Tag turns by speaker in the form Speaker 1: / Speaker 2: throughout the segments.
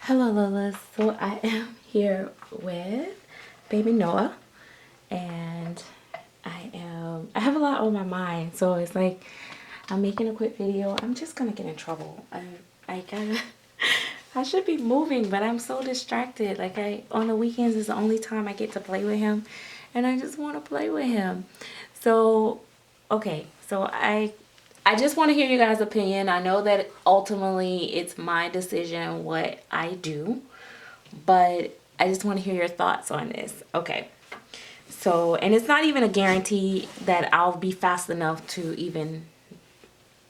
Speaker 1: Hello Lola, so I am here with baby Noah and I have a lot on my mind, so it's like I'm making a quick video. I'm just gonna get in trouble. I gotta I should be moving, but I'm so distracted. Like on the weekends is the only time I get to play with him and I just want to play with him. So okay, so I just want to hear you guys' opinion. I know that ultimately it's my decision what I do, but I just want to hear your thoughts on this. Okay. So, and it's not even a guarantee that I'll be fast enough to even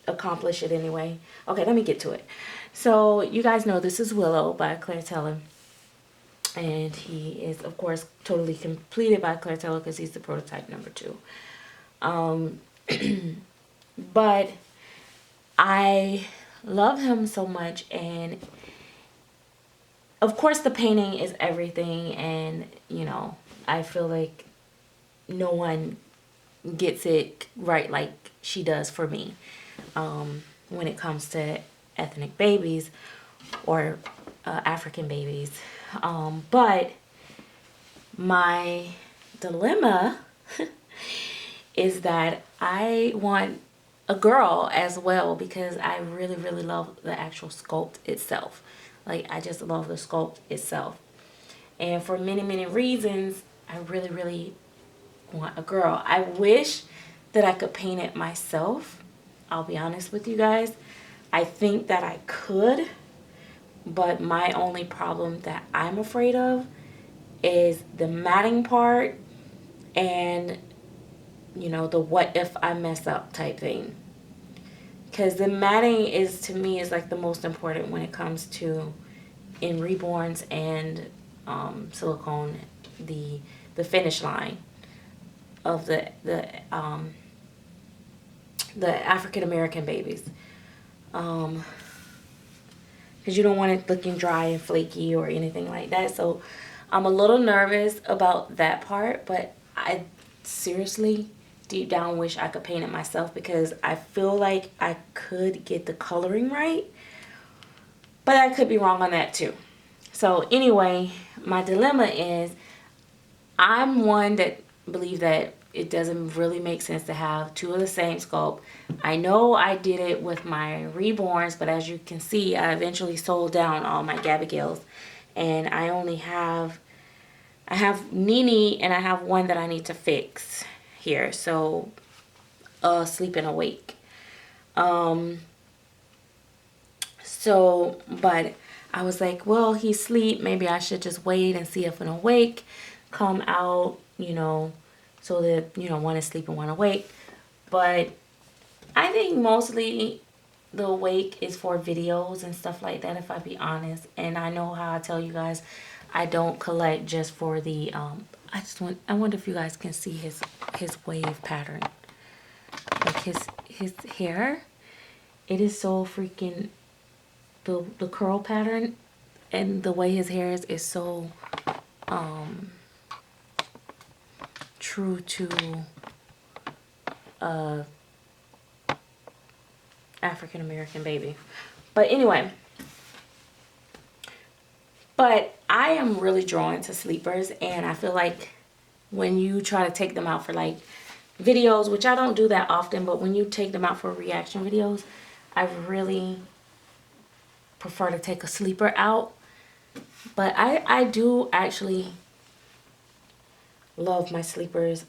Speaker 1: accomplish it anyway. Okay, let me get to it. So, you guys know this is Willow by Claire Teller. And he is, of course, totally completed by Claire Teller because he's the prototype number 2. But I love him so much, and of course the painting is everything, and you know, I feel like no one gets it right like she does for me when it comes to ethnic babies or African babies. But my dilemma is that I want a girl as well because I really, really love the actual sculpt itself. Like, I just love the sculpt itself. And for many, many reasons, I really, really want a girl. I wish that I could paint it myself. I'll be honest with you guys. I think that I could, but my only problem that I'm afraid of is the matting part and, you know, the what if I mess up type thing. Because the matting is, to me, is like the most important when it comes to in reborns and silicone, the finish line of the African American babies, because you don't want it looking dry and flaky or anything like that. So I'm a little nervous about that part, but I seriously deep down wish I could paint it myself because I feel like I could get the coloring right, but I could be wrong on that too. So anyway, my dilemma is I'm one that believe that it doesn't really make sense to have 2 of the same sculpt. I know I did it with my reborns, but as you can see, I eventually sold down all my Gabagils, and I have Nene, and I have one that I need to fix here. So, sleep and awake. But I was like, well, he's asleep. Maybe I should just wait and see if an awake come out, you know, so that, you know, one is asleep and one awake. But I think mostly the awake is for videos and stuff like that, if I be honest. And I know how I tell you guys, I don't collect just for the, I wonder if you guys can see his wave pattern. Like his hair, it is so freaking, the curl pattern and the way his hair is so true to African American baby. But anyway, but I am really drawn to sleepers, and I feel like when you try to take them out for like videos, which I don't do that often, but when you take them out for reaction videos, I really prefer to take a sleeper out. But I do actually love my sleepers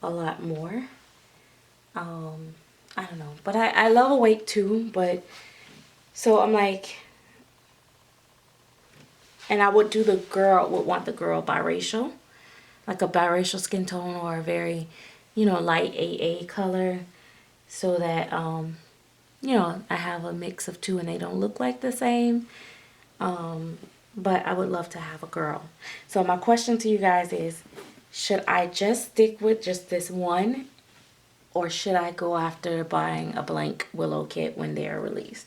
Speaker 1: a lot more. I don't know, but I love awake too. But so I'm like, and I would want the girl biracial, like a biracial skin tone or a very, you know, light AA color, so that you know, I have a mix of 2 and they don't look like the same. But I would love to have a girl. So my question to you guys is, should I just stick with just this one, or should I go after buying a blank Willow kit when they're released?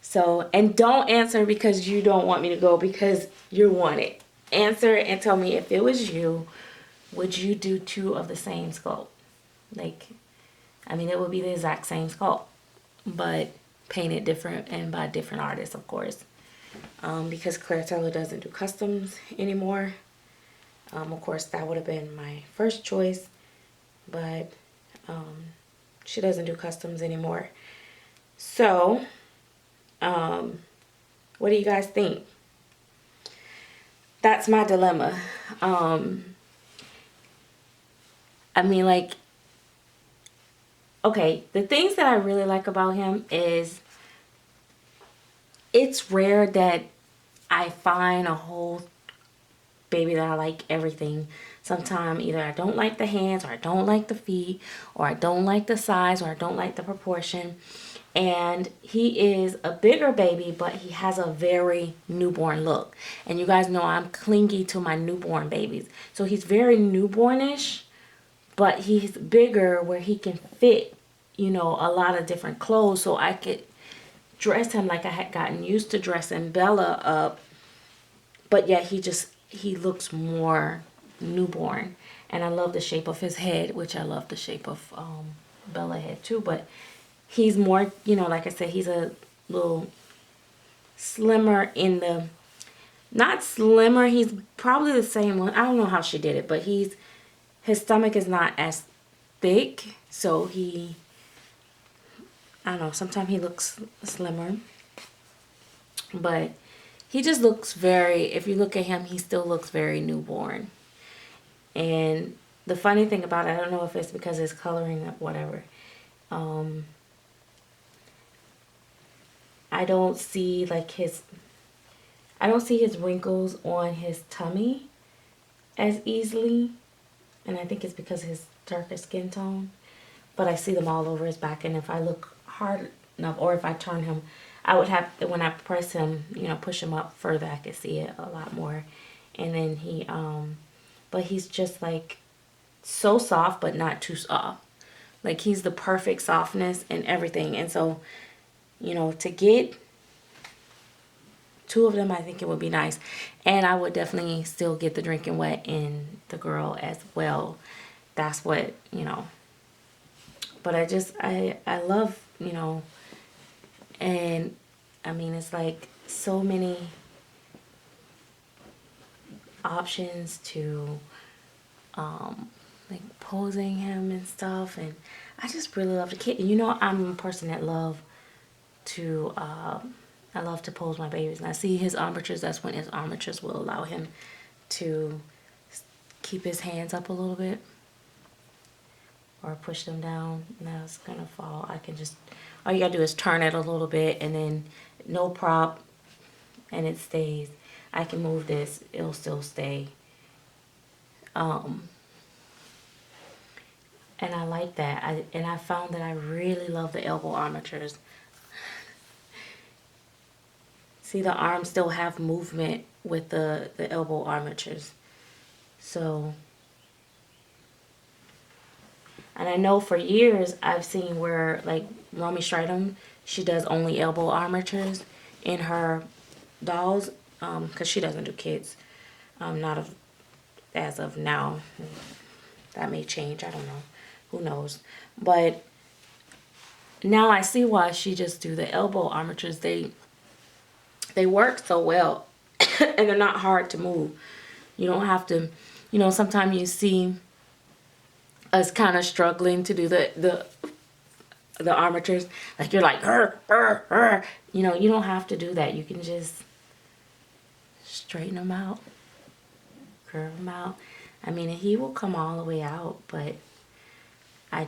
Speaker 1: So, and don't answer because you don't want me to go, because you want it. Answer and tell me, if it was you, would you do 2 of the same sculpt? Like, I mean, it would be the exact same sculpt, but painted different and by different artists, of course. Because Claire Taylor doesn't do customs anymore. Of course, that would have been my first choice, but she doesn't do customs anymore. So, what do you guys think? That's my dilemma. I mean, like, okay, the things that I really like about him is it's rare that I find a whole baby that I like everything. Sometimes either I don't like the hands, or I don't like the feet, or I don't like the size, or I don't like the proportion. And he is a bigger baby, but he has a very newborn look. And you guys know I'm clingy to my newborn babies. So he's very newbornish, but he's bigger where he can fit, you know, a lot of different clothes. So I could dress him like I had gotten used to dressing Bella up. But yet he looks more newborn. And I love the shape of his head, which I love the shape of Bella head too. But he's more, you know, like I said, he's a little slimmer in the, not slimmer, he's probably the same one. I don't know how she did it, but his stomach is not as thick. So he, I don't know, sometimes he looks slimmer. But he just looks very, if you look at him, he still looks very newborn. And the funny thing about it, I don't know if it's because it's coloring up, whatever. I don't see like I don't see his wrinkles on his tummy as easily. And I think it's because of his darker skin tone. But I see them all over his back. And if I look hard enough, or if I turn him, I would have, when I press him, you know, push him up further, I could see it a lot more. And then he, but he's just like so soft, but not too soft. Like he's the perfect softness and everything. And so, you know, to get two of them, I think it would be nice. And I would definitely still get the drinking wet in the girl as well. That's what, you know. But I love, you know, and I mean, it's like so many options to like posing him and stuff. And I just really love the kid. And you know, I'm a person that I love to pose my babies. And I see his armatures. That's when his armatures will allow him to keep his hands up a little bit. Or push them down. Now it's gonna fall. I can just, all you gotta do is turn it a little bit and then no prop and it stays. I can move this, it'll still stay. And I like that. I found that I really love the elbow armatures. See, the arms still have movement with the elbow armatures. So, and I know for years I've seen where like Romy Stridham, she does only elbow armatures in her dolls, because she doesn't do kids, not as of now. That may change, I don't know, who knows. But now I see why she just do the elbow armatures. They work so well and they're not hard to move. You don't have to, you know, sometimes you see us kind of struggling to do the armatures. Like you're like, you know, you don't have to do that. You can just straighten them out, curve them out. I mean, he will come all the way out, but I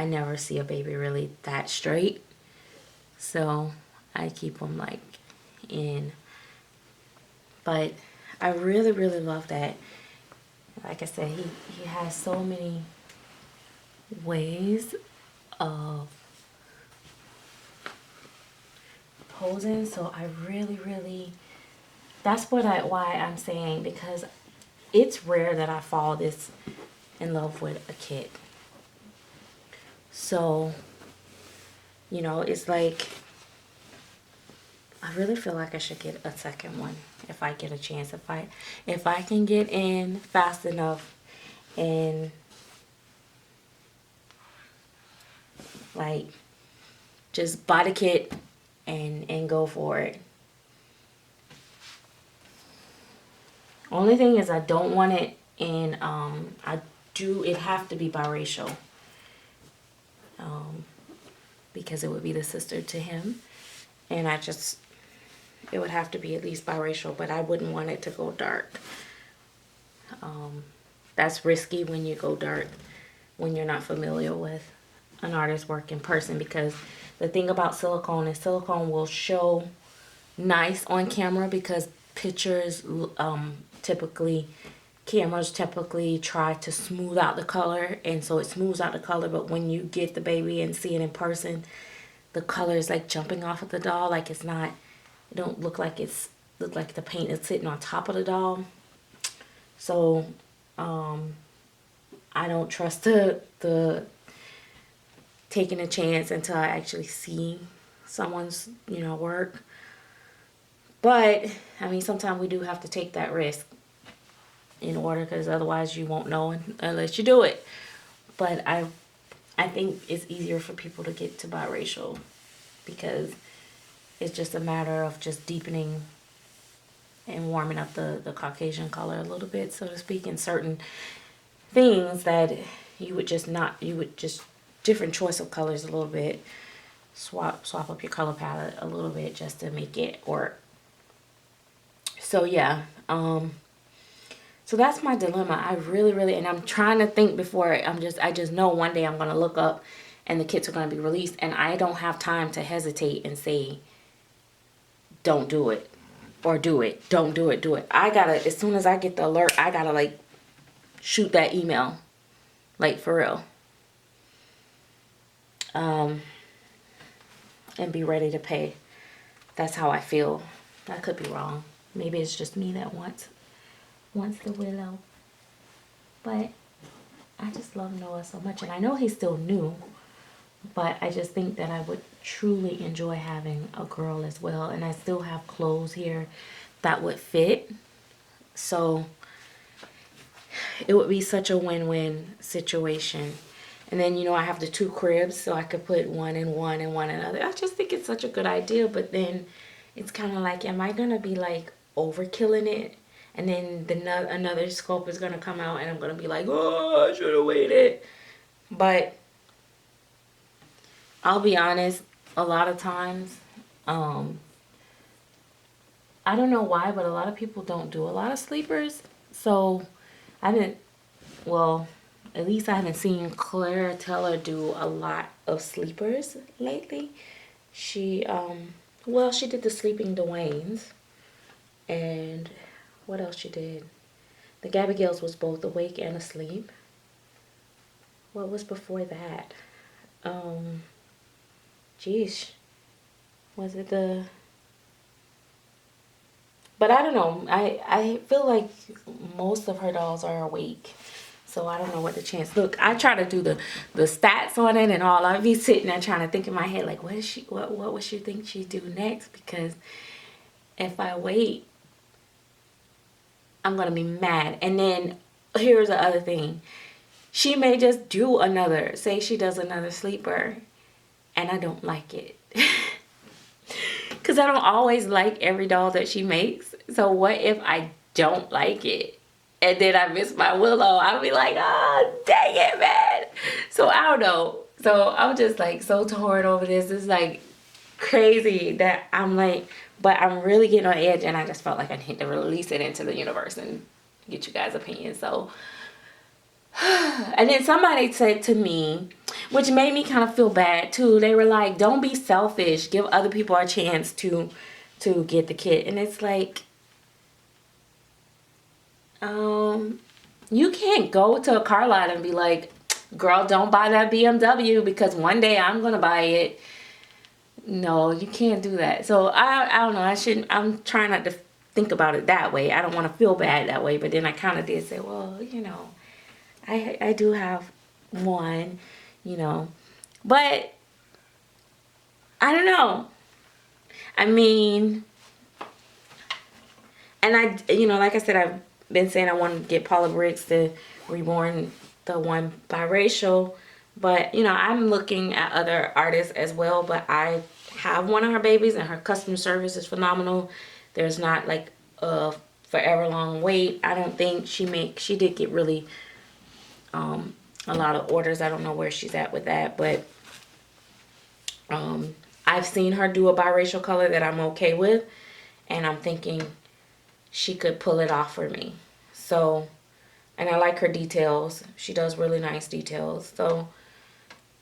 Speaker 1: never see a baby really that straight. So I keep them like in. But I really, really love that. Like I said, he has so many ways of posing. So I really, really, that's why I'm saying, because it's rare that I fall this in love with a kid. So, you know, it's like, I really feel like I should get a second one if I get a chance. If I can get in fast enough and like just buy the kit and go for it. Only thing is I don't want it in, it have to be biracial. Because it would be the sister to him. And it would have to be at least biracial, but I wouldn't want it to go dark. That's risky when you go dark, when you're not familiar with an artist's work in person, because the thing about silicone is silicone will show nice on camera because cameras typically try to smooth out the color, and so it smooths out the color, but when you get the baby and see it in person, the color is like jumping off of the doll, like it don't look like the paint is sitting on top of the doll. So I don't trust the taking a chance until I actually see someone's work. But I mean, sometimes we do have to take that risk in order, because otherwise you won't know unless you do it. But I think it's easier for people to get to biracial because it's just a matter of just deepening and warming up the Caucasian color a little bit, so to speak, in certain things that you would just different choice of colors a little bit, swap up your color palette a little bit just to make it work. So yeah, so that's my dilemma. I really, and I'm trying to think before I just know one day I'm going to look up and the kits are going to be released, and I don't have time to hesitate and say, don't do it, or do it, don't do it, do it. I gotta, as soon as I get the alert, I gotta like shoot that email, like for real. And be ready to pay. That's how I feel. I could be wrong. Maybe it's just me that wants the Willow. But I just love Noah so much. And I know he's still new, but I just think that I would truly enjoy having a girl as well. And I still have clothes here that would fit. So it would be such a win-win situation. And then, I have the 2 cribs, so I could put one in one and one in the other. I just think it's such a good idea. But then it's kind of like, am I going to be like overkilling it? And then another scope is going to come out and I'm going to be like, oh, I should have waited. But I'll be honest, a lot of times, I don't know why, but a lot of people don't do a lot of sleepers. So at least I haven't seen Claire Teller do a lot of sleepers lately. She did the Sleeping Dwayne's. And what else she did? The Gabigails was both awake and asleep. What was before that? Was it but I don't know. I feel like most of her dolls are awake. So I don't know what the chance. Look, I try to do the stats on it and all. I'd be sitting there trying to think in my head, like, what would she think she'd do next? Because if I wait, I'm going to be mad. And then here's the other thing. She may just do say she does another sleeper, and I don't like it. Because I don't always like every doll that she makes. So what if I don't like it? And then I miss my Willow. I'll be like, oh, dang it, man. So I don't know. So I'm just like so torn over this. It's like crazy that I'm like, but I'm really getting on edge, and I just felt like I need to release it into the universe and get you guys' opinion. So, and then somebody said to me, which made me kind of feel bad too. They were like, don't be selfish. Give other people a chance to get the kit. And it's like, you can't go to a car lot and be like, girl, don't buy that BMW because one day I'm going to buy it. No, you can't do that. So I don't know. I'm trying not to think about it that way. I don't want to feel bad that way. But then I kind of did say, well, I do have one, but I don't know. I mean, and like I said, I've been saying I want to get Paula Briggs to reborn the one biracial, But, you know, I'm looking at other artists as well, but I have one of her babies and her customer service is phenomenal. There's not like a forever long wait. I don't think she did get really a lot of orders. I don't know where she's at with that, but I've seen her do a biracial color that I'm okay with, and I'm thinking she could pull it off for me. So, and I like her details. She does really nice details. So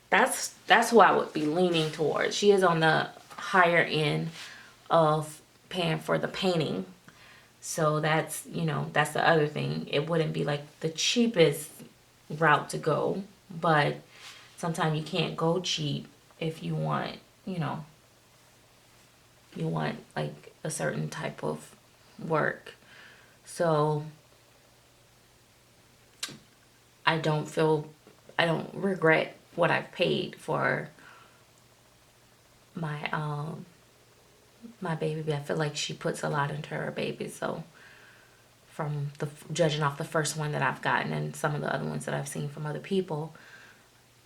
Speaker 1: that's who I would be leaning towards. She is on the higher end of paying for the painting. So that's, you know, that's the other thing. It wouldn't be like the cheapest route to go, but sometimes you can't go cheap if you want, you know, you want like a certain type of work. So I don't regret what I've paid for my my baby. I feel like she puts a lot into her baby. So from the judging off the first one that I've gotten and some of the other ones that I've seen from other people,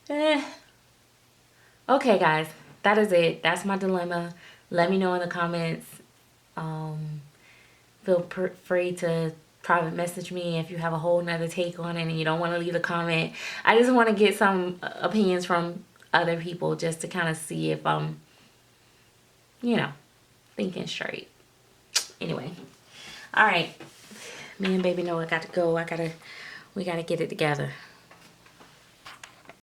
Speaker 1: okay, guys, that is it. That's my dilemma. Let me know in the comments. Feel free to private message me if you have a whole nother take on it and you don't want to leave a comment. I just want to get some opinions from other people just to kind of see if I'm, you know, thinking straight. Anyway, all right, me and baby Noah got to go. We gotta get it together.